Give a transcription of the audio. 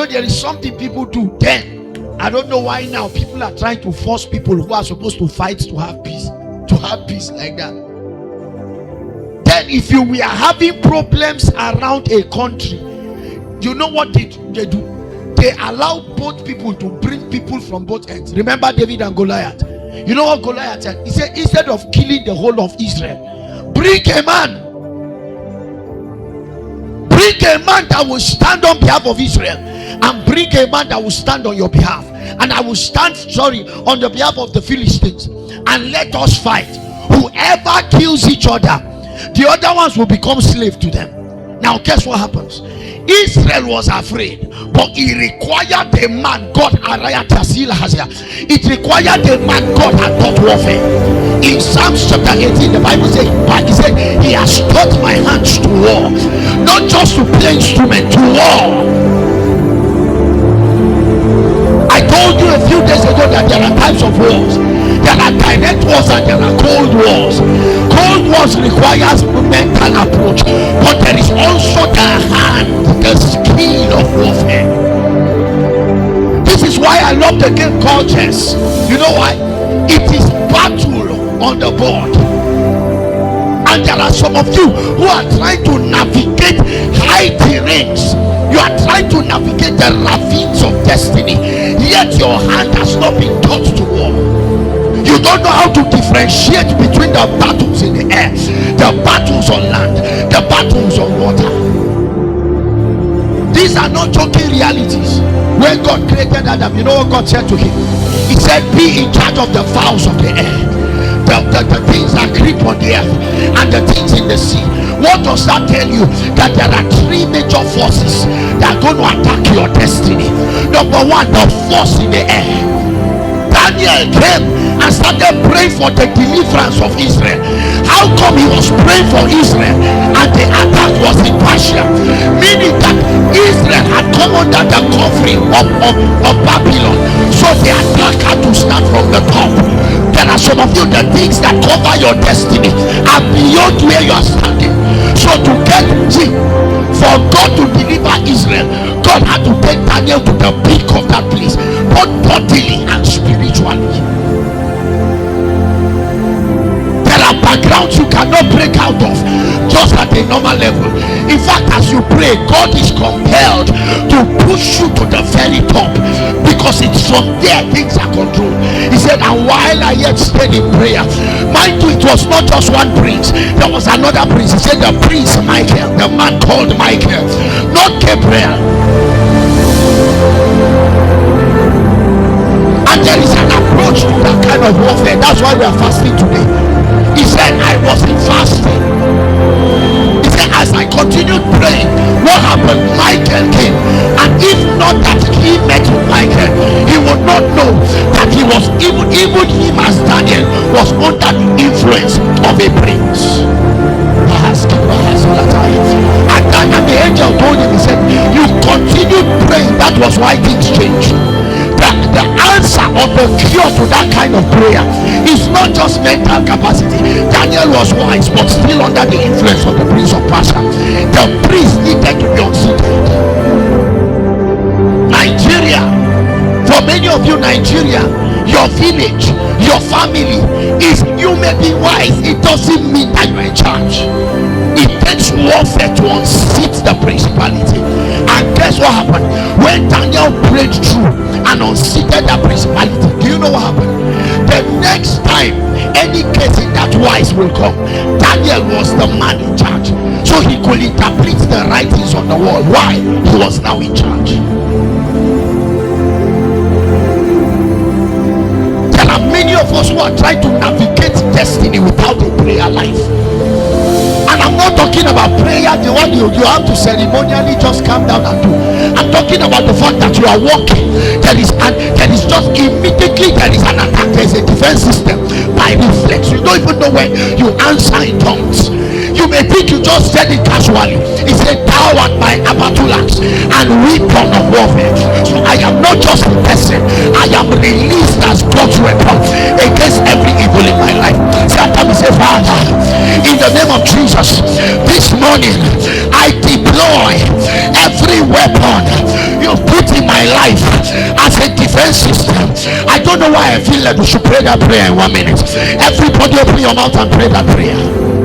there is something people do then. I don't know why now people are trying to force people who are supposed to fight to have peace like that. Then if you were having problems around a country, you know what they do? They allow both people to bring people from both ends. Remember David and Goliath? You know what Goliath said? He said, instead of killing the whole of Israel, bring a man that will stand on behalf of Israel, and bring a man that will stand on your behalf, and I will stand on the behalf of the Philistines, and let us fight. Whoever kills each other, the other ones will become slave to them. Now guess what happens? Israel was afraid, but it required a man God it required a man God had taught warfare. In Psalms chapter 18, the Bible says, he said, he has taught my hands to war, not just to play instrument, to war. I told you a few days ago that there are types of wars. There are direct wars and there are cold wars. Cold wars requires mental approach, but there is also the hand, the skill of warfare. This is why I love the game called chess. You know why? It is battle on the board, and there are some of you who are trying to navigate high terrains. You are trying to navigate the ravines of destiny, yet your hand has not been taught to war. You don't know how to differentiate between the battles in the air, the battles on land, the battles on water. These are not joking realities. When God created Adam, you know what God said to him? He said, be in charge of the fowls of the air, the things that creep on the earth, and the things in the sea. What does that tell you? That there are three major forces that are going to attack your destiny. Number one, the force in the air. Daniel came and started praying for the deliverance of Israel. How come he was praying for Israel and the attack was impartial? Meaning that Israel had come under the covering of Babylon, so the attack had to start from the top. There are some of you, the things that cover your destiny are beyond where you are standing. So to get for God to deliver Israel, God had to take Daniel to the peak of that place, both bodily and spiritually. There are backgrounds you cannot break out of just at a normal level. In fact, as you pray, God is compelled to push you to the very top, because it's from there things are controlled. He said, and while I yet stayed in prayer, mind you, it was not just one prince, there was another prince. He said, the prince Michael, the man called Michael, not Gabriel. And there is an approach to that kind of warfare. That's why we are fasting today. He said, I was in fasting. He said, as I continued praying, what happened? Michael came, and if not that he met with Michael, he would not know that he was even him as Daniel was under the influence of a prince. And the angel told him, he said, you continued praying. That was why things changed. The answer of the cure to that kind of prayer is not just mental capacity. Daniel was wise, but still under the influence of the prince of Persia. The priest needed to be unseated. Nigeria, for many of you, Nigeria, your village, your family is, you may be wise, it doesn't mean that you're in charge. It takes warfare to unseat the principality. And guess what happened? When Daniel prayed through and unseated that principality, do you know what happened? The next time any case in that wise will come, Daniel was the man in charge, so he could interpret the writings on the wall. Why? He was now in charge. There are many of us who are trying to navigate destiny without a prayer life. And I'm not talking about prayer, the one you have to ceremonially just calm down and do. I'm talking about the fact that you are walking. There is just immediately there is an attack. There is a defense system by reflex. You don't even know when you answer in tongues. You may think you just said it casually. He said, thou art my abatulax and weapon of warfare. So I am not just a person, I am released as God's weapon against every evil in my life. Sometimes say, Father, in the name of Jesus, this morning I deploy every weapon you put life as a defense system. I don't know why I feel like we should pray that prayer in 1 minute. Everybody open your mouth and pray that prayer.